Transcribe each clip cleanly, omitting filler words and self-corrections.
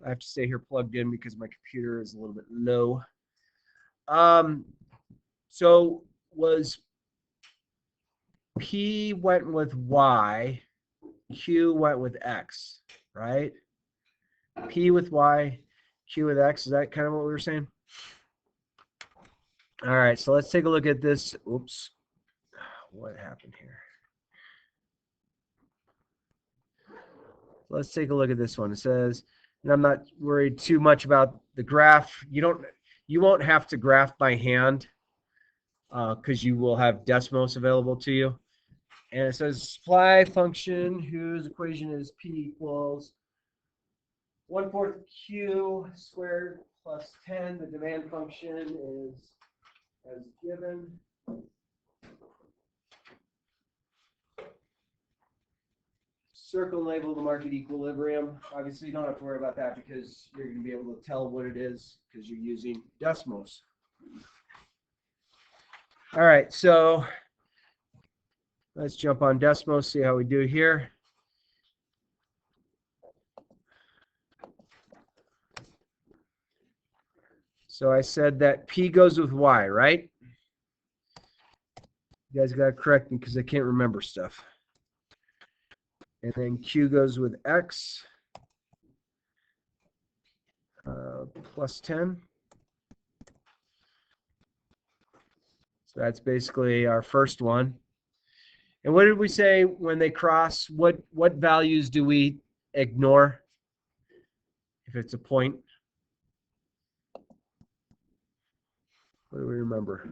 I have to stay here plugged in because my computer is a little bit low. So was P went with Y, Q went with X, right? P with Y, Q with X. Is that kind of what we were saying? All right, so let's take a look at this. Oops. What happened here? Let's take a look at this one. It says, and I'm not worried too much about the graph. You won't have to graph by hand because you will have Desmos available to you. And it says supply function whose equation is P equals 1/4 Q squared plus 10. The demand function is as given. Circle and label the market equilibrium. Obviously, you don't have to worry about that because you're going to be able to tell what it is because you're using Desmos. All right, so let's jump on Desmos, see how we do here. So I said that P goes with Y, right? You guys got to correct me because I can't remember stuff. And then Q goes with X plus 10. So that's basically our first one. And what did we say when they cross? What values do we ignore if it's a point? What do we remember?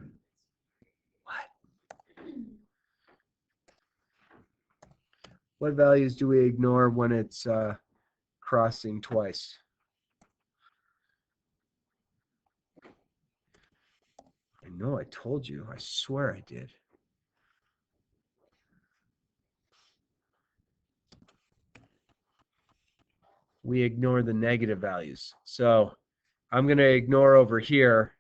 What values do we ignore when it's crossing twice? I know I told you. I swear I did. We ignore the negative values. So I'm going to ignore over here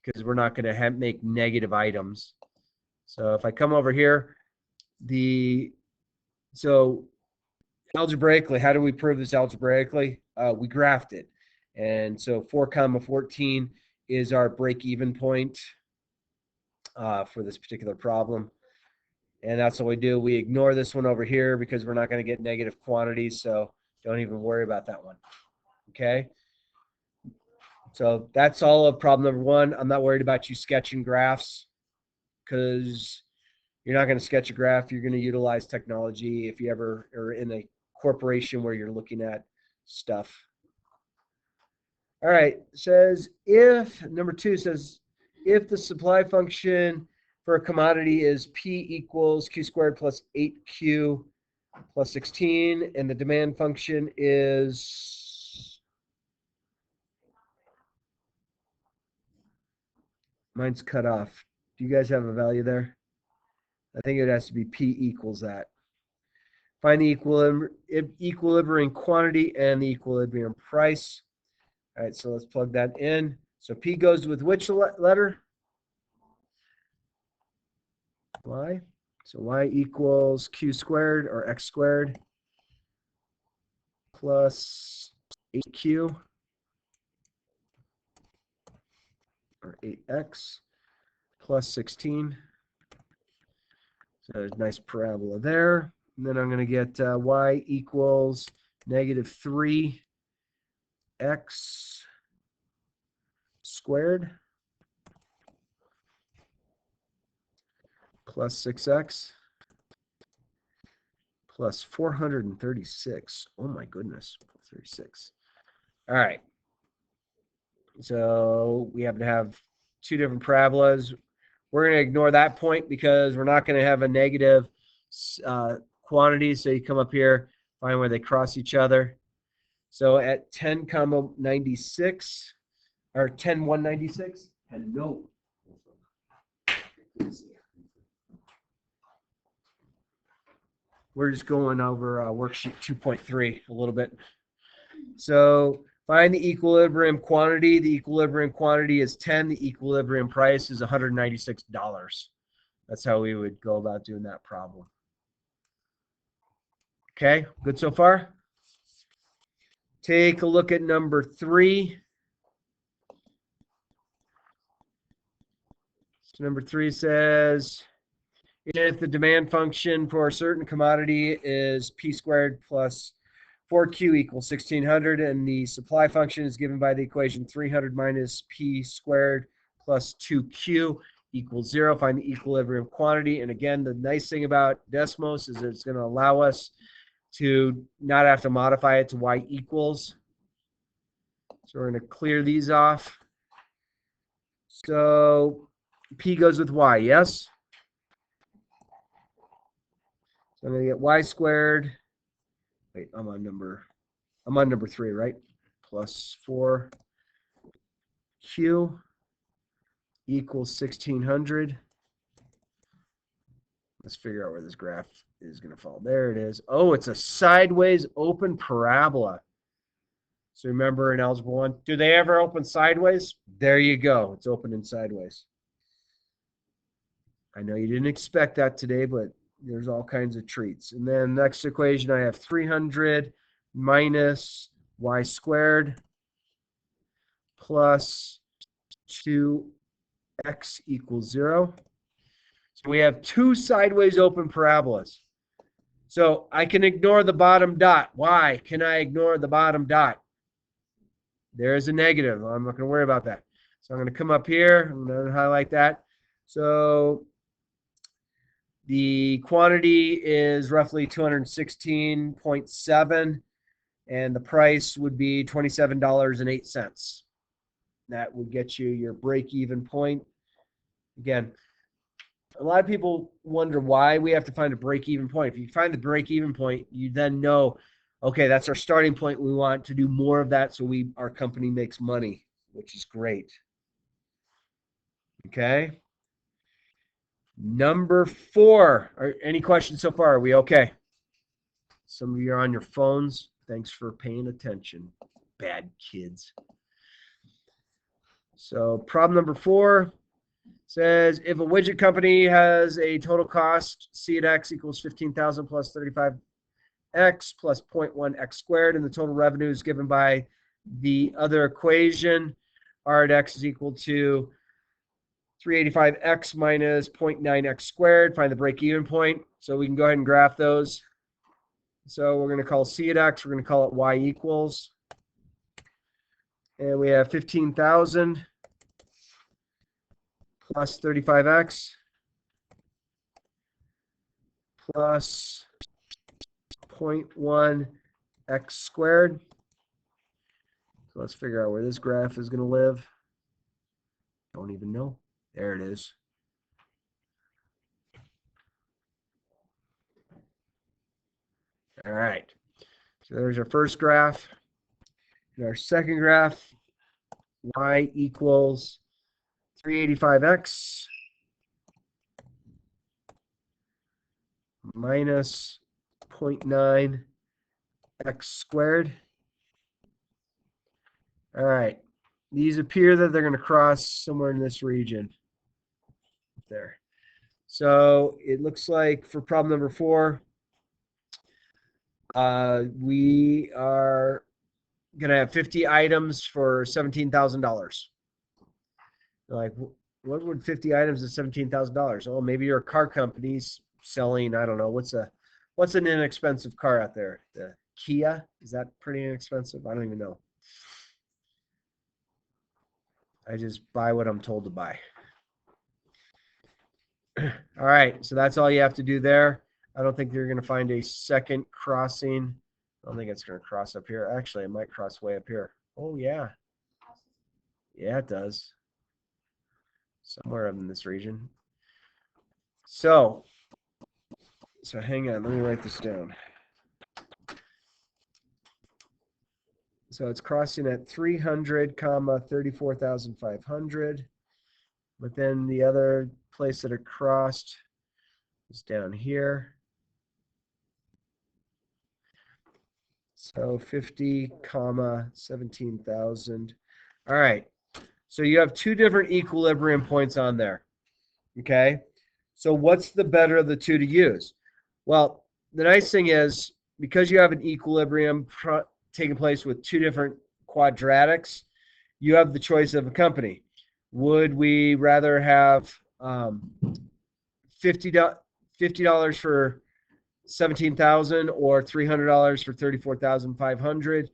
because we're not going to make negative items. So if I come over here, so algebraically, how do we prove this algebraically? We graphed it. And so 4, 14 is our break-even point for this particular problem. And that's what we do. We ignore this one over here because we're not going to get negative quantities. So don't even worry about that one. Okay? So that's all of problem number 1. I'm not worried about you sketching graphs because you're not going to sketch a graph. You're going to utilize technology if you ever are in a corporation where you're looking at stuff. All right, it says if, number 2 says, if the supply function for a commodity is P equals Q squared plus 8Q plus 16, and the demand function is, mine's cut off. Do you guys have a value there? I think it has to be P equals that. Find the equilibrium quantity and the equilibrium price. All right, so let's plug that in. So P goes with which letter? Y. So Y equals Q squared or X squared plus 8Q or 8X plus 16. So there's a nice parabola there. And then I'm going to get Y equals negative 3X squared plus 6X plus 436. Oh my goodness, 36. All right. So we have to have 2 different parabolas. We're going to ignore that point because we're not going to have a negative quantity. So you come up here, find where they cross each other. So at 10, 96, or 10, 196, hello. We're just going over worksheet 2.3 a little bit. So find the equilibrium quantity. The equilibrium quantity is 10. The equilibrium price is $196. That's how we would go about doing that problem. Okay, good so far? Take a look at number 3. So number 3 says, if the demand function for a certain commodity is P squared plus 4Q equals 1600, and the supply function is given by the equation 300 minus P squared plus 2Q equals 0. Find the equilibrium quantity. And again, the nice thing about Desmos is it's going to allow us to not have to modify it to y equals. So we're going to clear these off. So P goes with y, yes? So I'm going to get y squared. Wait, I'm on number 3, right? Plus 4Q equals 1600. Let's figure out where this graph is going to fall. There it is. Oh, it's a sideways open parabola. So remember in Algebra 1, do they ever open sideways? There you go. It's opening sideways. I know you didn't expect that today, but there's all kinds of treats. And then next equation, I have 300 minus y squared plus 2x equals 0. So we have 2 sideways open parabolas. So I can ignore the bottom dot. Why can I ignore the bottom dot? There's a negative. I'm not going to worry about that. So I'm going to come up here. I'm going to highlight that. So the quantity is roughly 216.7, and the price would be $27.08. That would get you your break-even point. Again, a lot of people wonder why we have to find a break-even point. If you find the break-even point, you then know, okay, that's our starting point. We want to do more of that so our company makes money, which is great. Okay. Number 4. Any questions so far? Are we okay? Some of you are on your phones. Thanks for paying attention, bad kids. So problem number 4 says, if a widget company has a total cost, C at X equals 15,000 plus 35X plus 0.1X squared, and the total revenue is given by the other equation, R at X is equal to 385X minus 0.9X squared. Find the break-even point. So we can go ahead and graph those. So we're going to call C at X. We're going to call it Y equals. And we have 15,000 plus 35X plus 0.1X squared. So let's figure out where this graph is going to live. Don't even know. There it is. All right. So there's our first graph. And our second graph, y equals 385x minus 0.9x squared. All right. These appear that they're going to cross somewhere in this region. There. So it looks like for problem number 4, we are going to have 50 items for $17,000. Like, what would 50 items at $17,000? Oh, maybe you're a car company selling, I don't know, what's an inexpensive car out there? The Kia? Is that pretty inexpensive? I don't even know. I just buy what I'm told to buy. All right, so that's all you have to do there. I don't think you're going to find a second crossing. I don't think it's going to cross up here. Actually, it might cross way up here. Oh, yeah. Yeah, it does. Somewhere in this region. So hang on. Let me write this down. So it's crossing at 300, 34,500. But then the other place that it crossed is down here. So 50, 17,000. All right. So you have 2 different equilibrium points on there. Okay. So what's the better of the 2 to use? Well, the nice thing is, because you have an equilibrium taking place with two different quadratics, you have the choice of a company. Would we rather have $50 for 17,000 or $300 for 34,500?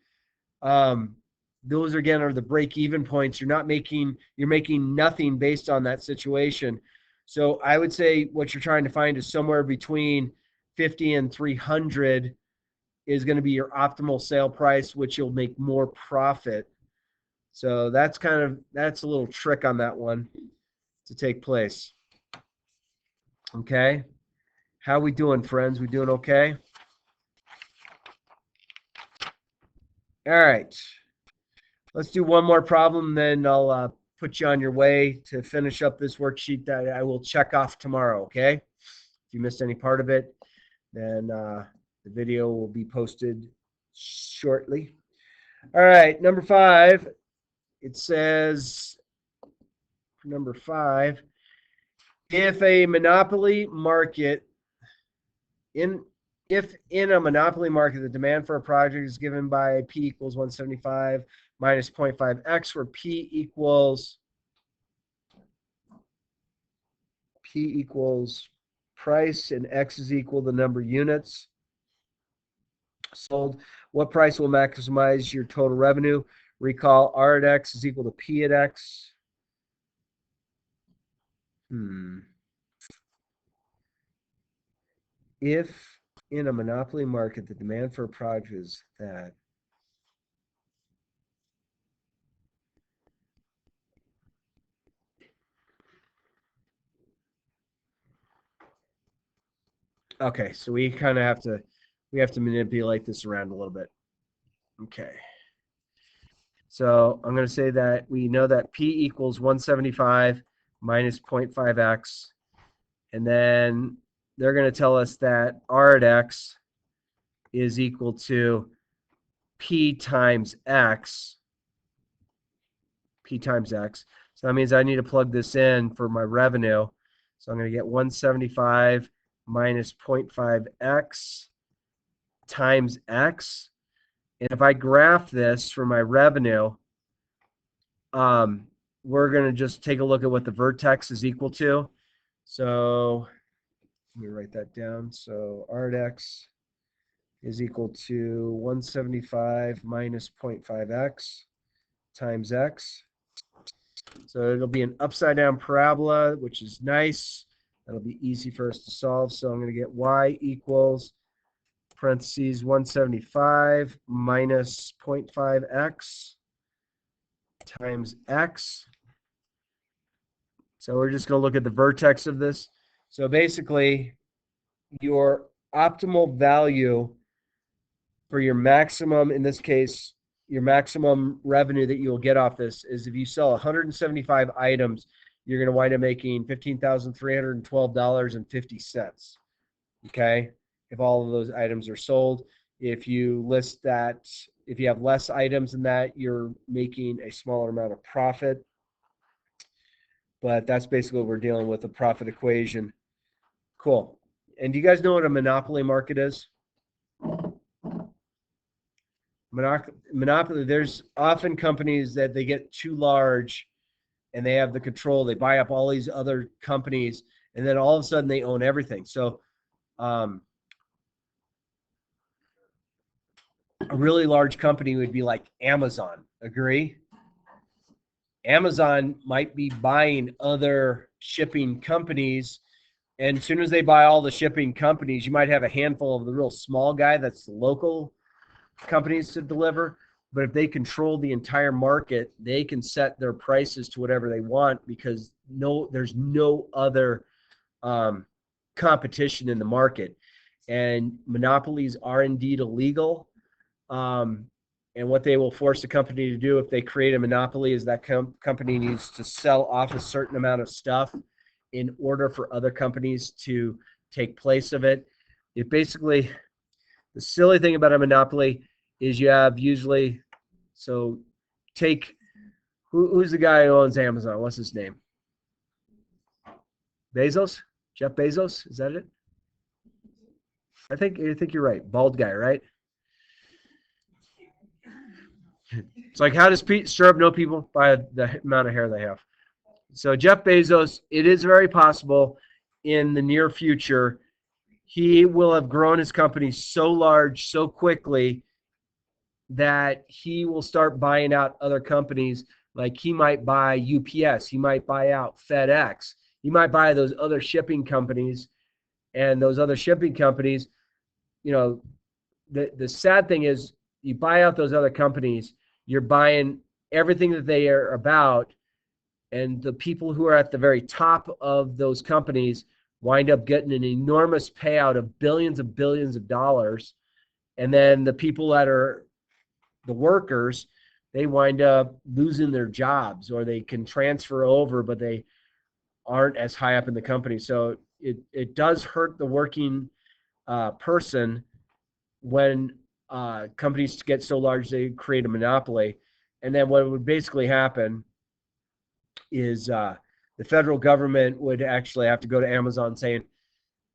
Those again are the break-even points. You're making nothing based on that situation. So I would say what you're trying to find is somewhere between 50 and 300 is going to be your optimal sale price, which you'll make more profit. So that's a little trick on that one to take place. Okay. How we doing, friends? We doing okay? All right. Let's do one more problem, then I'll put you on your way to finish up this worksheet that I will check off tomorrow, okay? If you missed any part of it, then the video will be posted shortly. All right, number 5. It says, number 5, if a monopoly market, if in a monopoly market, the demand for a project is given by P equals 175 minus 0.5x, where P equals price and X is equal to the number of units sold, what price will maximize your total revenue? Recall R at X is equal to P at X. If in a monopoly market, the demand for a project is that. Okay, so we kind of have to manipulate this around a little bit. Okay. So I'm going to say that we know that P equals 175 minus 0.5x. And then they're going to tell us that R at X is equal to P times X. P times X. So that means I need to plug this in for my revenue. So I'm going to get 175 minus 0.5x times X. And if I graph this for my revenue, we're going to just take a look at what the vertex is equal to. So let me write that down. So R at X is equal to 175 minus 0.5x times X. So it'll be an upside down parabola, which is nice. That'll be easy for us to solve. So I'm going to get Y equals parentheses 175 minus 0.5x times X. So we're just going to look at the vertex of this. So basically, your optimal value for your maximum, in this case, your maximum revenue that you'll get off this is if you sell 175 items, you're going to wind up making $15,312.50. Okay? If all of those items are sold. If you list that, if you have less items than that, you're making a smaller amount of profit. But that's basically what we're dealing with, a profit equation. Cool. And do you guys know what a monopoly market is? Monopoly, there's often companies that they get too large and they have the control. They buy up all these other companies and then all of a sudden they own everything. So a really large company would be like Amazon. Agree? Amazon might be buying other shipping companies, and as soon as they buy all the shipping companies, you might have a handful of the real small guy that's local companies to deliver. But if they control the entire market, they can set their prices to whatever they want because there's no other competition in the market. And monopolies are indeed illegal. And what they will force a company to do if they create a monopoly is that company needs to sell off a certain amount of stuff in order for other companies to take place of it. It basically, the silly thing about a monopoly is you have usually, so take, who's the guy who owns Amazon? What's his name? Bezos? Jeff Bezos? Is that it? I think you're right. Bald guy, right? It's like, how does Pete Stirrup know people? By the amount of hair they have. So Jeff Bezos, it is very possible in the near future, he will have grown his company so large so quickly that he will start buying out other companies. Like he might buy UPS, he might buy out FedEx, he might buy those other shipping companies, and those other shipping companies, you know, the sad thing is you buy out those other companies, you're buying everything that they are about, and the people who are at the very top of those companies wind up getting an enormous payout of billions of dollars, and then the people that are the workers, they wind up losing their jobs, or they can transfer over but they aren't as high up in the company. So it does hurt the working person when companies get so large they create a monopoly. And then what would basically happen is the federal government would actually have to go to Amazon saying,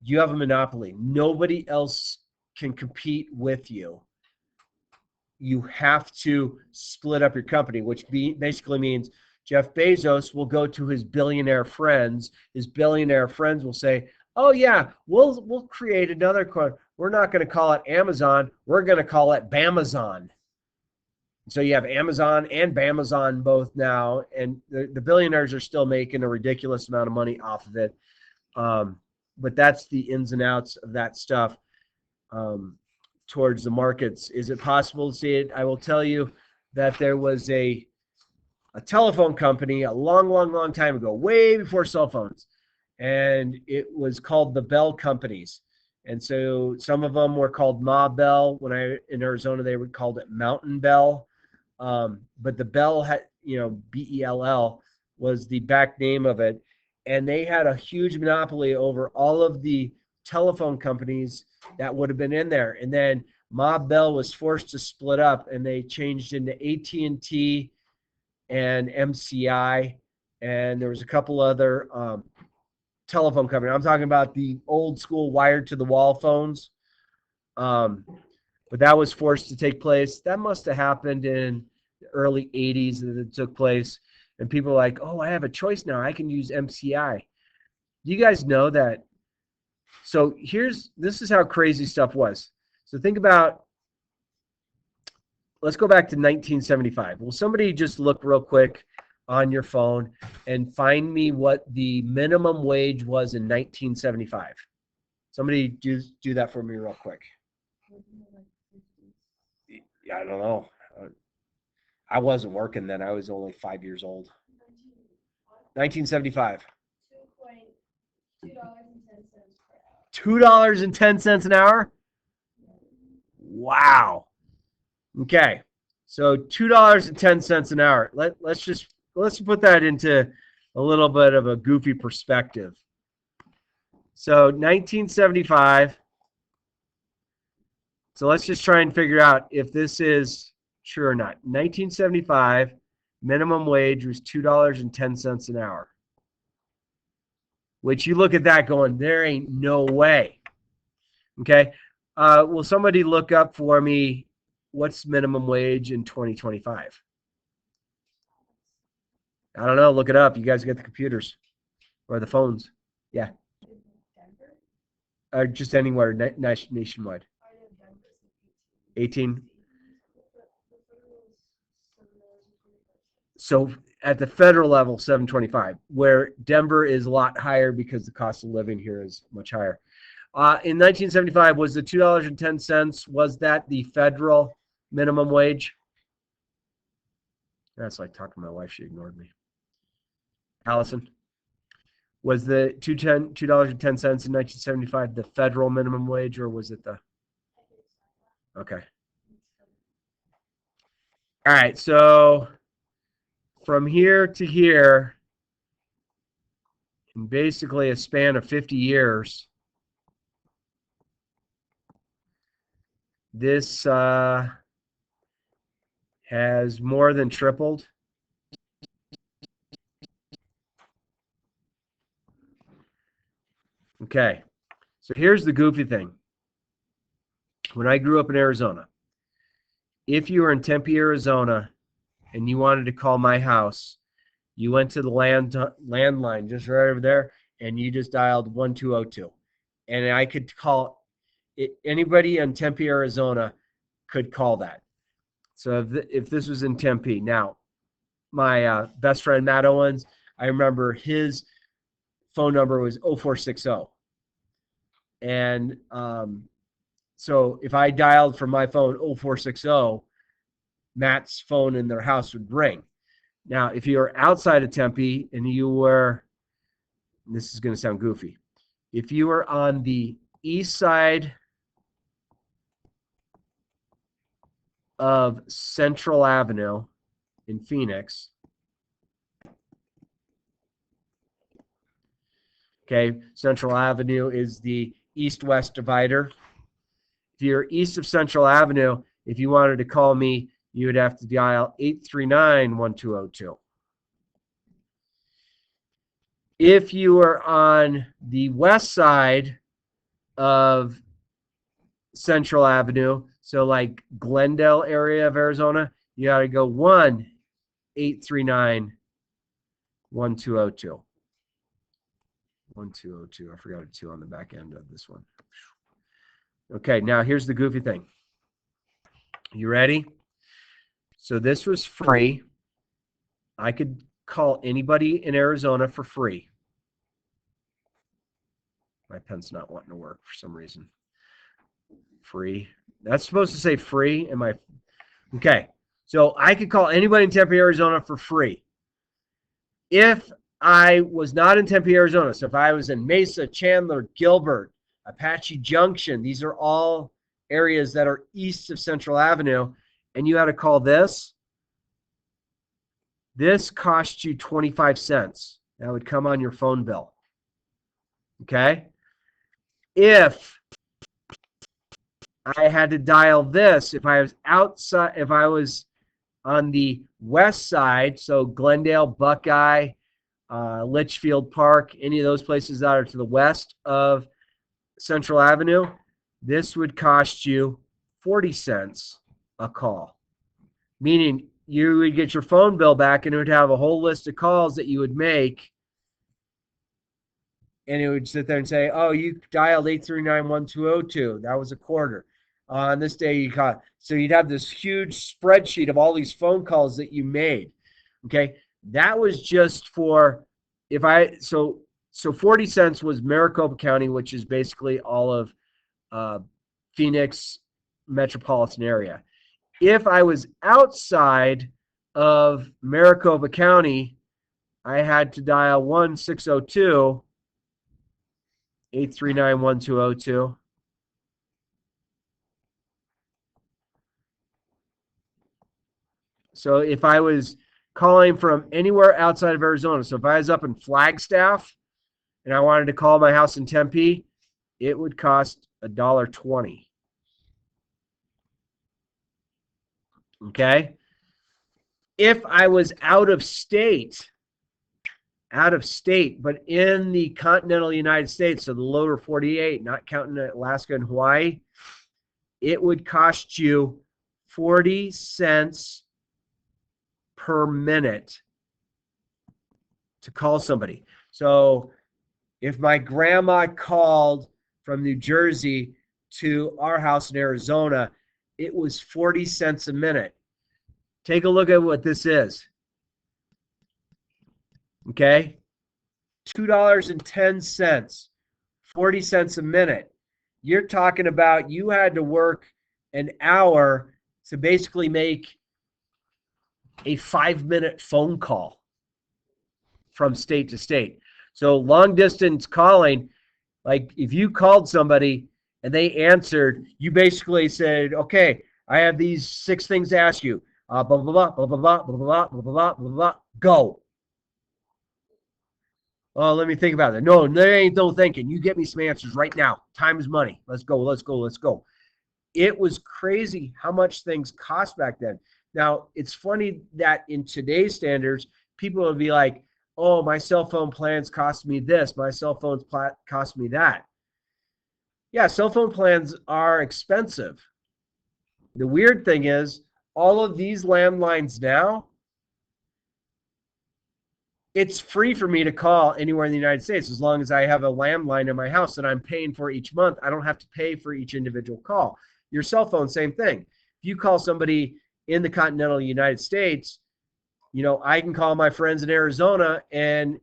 you have a monopoly. Nobody else can compete with you. You have to split up your company, which basically means Jeff Bezos will go to his billionaire friends. His billionaire friends will say, oh yeah, we'll create another coin. We're not going to call it Amazon. We're going to call it Bamazon. So you have Amazon and Bamazon both now, and the billionaires are still making a ridiculous amount of money off of it. But that's the ins and outs of that stuff towards the markets. Is it possible to see it? I will tell you that there was a telephone company a long time ago, way before cell phones, and it was called the Bell Companies. And so some of them were called Ma Bell. When I in Arizona, they would called it Mountain Bell. But the Bell had, Bell was the back name of it. And they had a huge monopoly over all of the telephone companies that would have been in there. And then Ma Bell was forced to split up, and they changed into AT&T and MCI. And there was a couple other telephone companies. I'm talking about the old school wired to the wall phones. But that was forced to take place. That must have happened in the early 80s that it took place. And people are like, oh, I have a choice now. I can use MCI. Do you guys know that? So this is how crazy stuff was. So think about, let's go back to 1975. Will somebody just look real quick on your phone and find me what the minimum wage was in 1975? Somebody do that for me real quick. I don't know. I wasn't working then. I was only 5 years old. 1975. $2.10 an hour. Wow. Okay. So $2.10 an hour. Let's put that into a little bit of a goofy perspective. So 1975. So let's just try and figure out if this is true or not. 1975, minimum wage was $2.10 an hour. Which you look at that going, there ain't no way. Okay. Will somebody look up for me what's minimum wage in 2025? I don't know. Look it up. You guys get the computers or the phones. Yeah. Just anywhere nationwide. 18. So at the federal level, 725, where Denver is a lot higher because the cost of living here is much higher. In 1975, was the $2.10, was that the federal minimum wage? That's like talking to my wife. She ignored me. Allison, was the $2.10 in 1975 the federal minimum wage, or was it the? Okay. All right. So from here to here, in basically a span of 50 years, this has more than tripled. Okay, so here's the goofy thing. When I grew up in Arizona, If you were in Tempe, Arizona, and you wanted to call my house, you went to the landline just right over there, and you just dialed 1202. And I could call it, anybody in Tempe, Arizona could call that. So if this was in Tempe. Now, my best friend, Matt Owens, I remember his phone number was 0460. And so if I dialed from my phone 0460, Matt's phone in their house would ring. Now, if you were outside of Tempe and you were, this is going to sound goofy, if you were on the east side of Central Avenue in Phoenix, okay, Central Avenue is the east-west divider. If you're east of Central Avenue, if you wanted to call me, you would have to dial 839-1202. If you were on the west side of Central Avenue, so like Glendale area of Arizona, you got to go 1-839-1202. 1202. I forgot a 2 on the back end of this one. Okay, now here's the goofy thing. You ready? So this was free. I could call anybody in Arizona for free. My pen's not wanting to work for some reason. Free. That's supposed to say free. Okay. So I could call anybody in Tempe, Arizona for free. If I was not in Tempe, Arizona, so if I was in Mesa, Chandler, Gilbert, Apache Junction, these are all areas that are east of Central Avenue, and you had to call this cost you 25 cents. That would come on your phone bill. Okay? If I had to dial this, if I was outside, if I was on the west side, so Glendale, Buckeye, Litchfield Park, any of those places that are to the west of Central Avenue, this would cost you 40 cents a call. Meaning you would get your phone bill back and it would have a whole list of calls that you would make. And it would sit there and say, oh, you dialed 839-1202. That was a quarter. On this day you caught. So you'd have this huge spreadsheet of all these phone calls that you made. Okay. That was just for so 40 cents was Maricopa County, which is basically all of Phoenix metropolitan area. If I was outside of Maricopa County, I had to dial 1-602-839-1202. So if I was calling from anywhere outside of Arizona, so if I was up in Flagstaff and I wanted to call my house in Tempe, it would cost $1.20. Okay? If I was out of state, but in the continental United States, so the lower 48, not counting Alaska and Hawaii, it would cost you 40 cents per minute to call somebody. So if my grandma called from New Jersey to our house in Arizona, it was 40 cents a minute. Take a look at what this is. Okay? $2.10, 40 cents a minute. You're talking about you had to work an hour to basically make a 5-minute phone call from state to state. So long distance calling, like if you called somebody and they answered, you basically said, okay, I have these 6 things to ask you. Blah, blah, blah, blah, blah, blah, blah, blah, blah, blah, blah, blah, go. Oh, let me think about it. No, there ain't no thinking. You get me some answers right now. Time is money. Let's go, let's go, let's go. It was crazy how much things cost back then. Now, it's funny that in today's standards, people would be like, oh, my cell phone plans cost me this. My cell phones cost me that. Yeah, cell phone plans are expensive. The weird thing is, all of these landlines now, it's free for me to call anywhere in the United States as long as I have a landline in my house that I'm paying for each month. I don't have to pay for each individual call. Your cell phone, same thing. If you call somebody in the continental United States, I can call my friends in Arizona and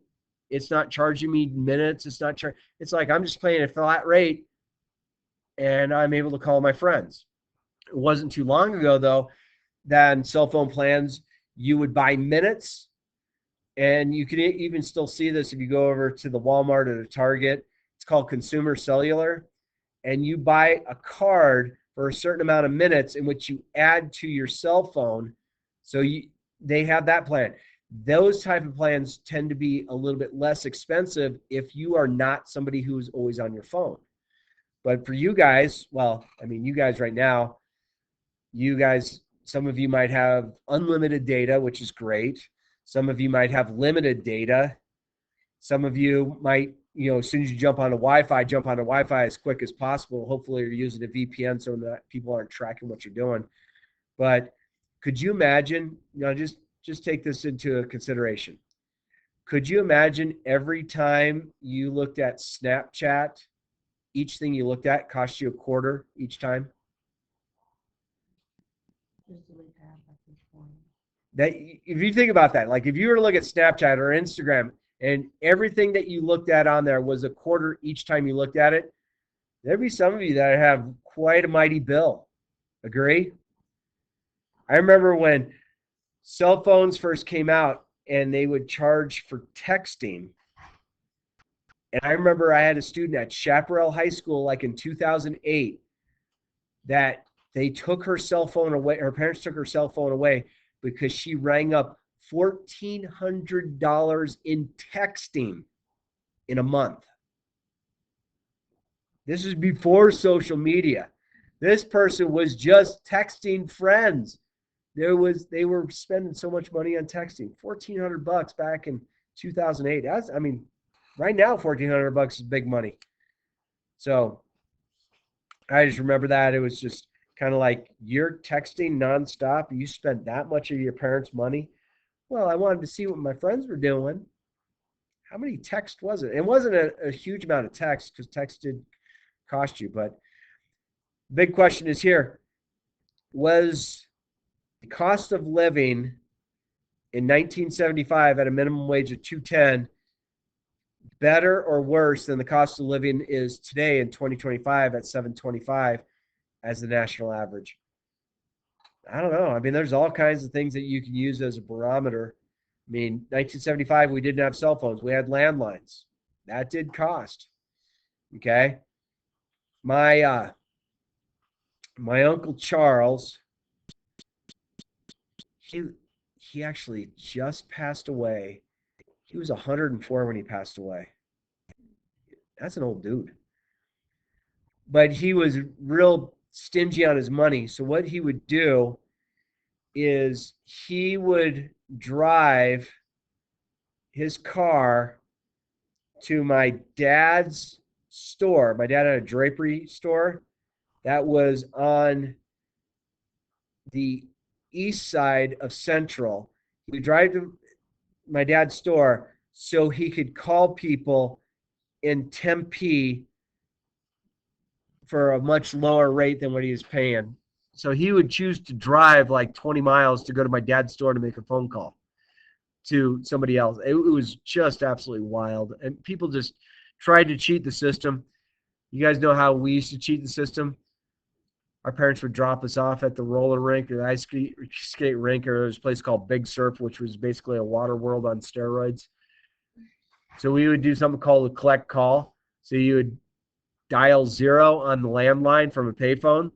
it's not charging me minutes. It's like I'm just paying a flat rate and I'm able to call my friends. It wasn't too long ago, though, that in cell phone plans, you would buy minutes. And you can even still see this if you go over to the Walmart or the Target. It's called Consumer Cellular. And you buy a card for a certain amount of minutes in which you add to your cell phone. So they have that plan. Those type of plans tend to be a little bit less expensive if you are not somebody who's always on your phone. But for you guys, well, I mean, you guys right now, some of you might have unlimited data, which is great. Some of you might have limited data. Some of you might, as soon as you jump onto Wi-Fi as quick as possible. Hopefully you're using a VPN so that people aren't tracking what you're doing. But could you imagine, just take this into consideration. Could you imagine every time you looked at Snapchat, each thing you looked at cost you $0.25 each time? That if you think about that, like if you were to look at Snapchat or Instagram and everything that you looked at on there was $0.25 each time you looked at it, there'd be some of you that have quite a mighty bill. Agree? I remember when cell phones first came out and they would charge for texting. And I remember I had a student at Chaparral High School like in 2008 that they took her cell phone away. Her parents took her cell phone away because she rang up $1,400 in texting in a month. This is before social media. This person was just texting friends. They were spending so much money on texting. $1,400 back in 2008. Right now $1,400 is big money. So I just remember that. It was just kind of like, you're texting nonstop. You spent that much of your parents' money. Well, I wanted to see what my friends were doing. How many texts was it? It wasn't a huge amount of text because text did cost you. But the big question is here. Was the cost of living in 1975 at a minimum wage of $2.10 better or worse than the cost of living is today in 2025 at $7.25 as the national average? I don't know. I mean, there's all kinds of things that you can use as a barometer. I mean, 1975, we didn't have cell phones. We had landlines. That did cost. Okay. My Uncle Charles, he actually just passed away. He was 104 when he passed away. That's an old dude. But he was real stingy on his money. So what he would do is he would drive his car to my dad's store. My dad had a drapery store that was on the east side of Central. He would drive to my dad's store so he could call people in Tempe for a much lower rate than what he was paying. So he would choose to drive like 20 miles to go to my dad's store to make a phone call to somebody else. It was just absolutely wild. And people just tried to cheat the system. You guys know how we used to cheat the system? Our parents would drop us off at the roller rink or the ice skate rink, or there's a place called Big Surf, which was basically a water world on steroids. So we would do something called a collect call. So you would dial 0 on the landline from a payphone.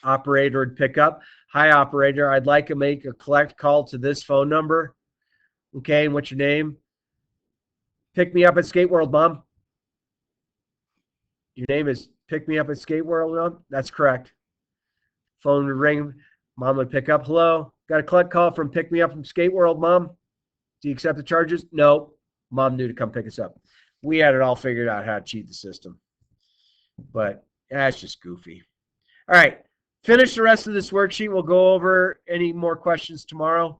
Operator would pick up. Hi, operator. I'd like to make a collect call to this phone number. Okay, and what's your name? Pick me up at Skate World, Mom. Your name is Pick Me Up at Skate World, Mom? That's correct. Phone would ring. Mom would pick up. Hello. Got a collect call from Pick Me Up from Skate World, Mom. Do you accept the charges? No. Mom knew to come pick us up. We had it all figured out how to cheat the system. But that's just goofy. All right. finish the rest of this worksheet. We'll go over any more questions tomorrow.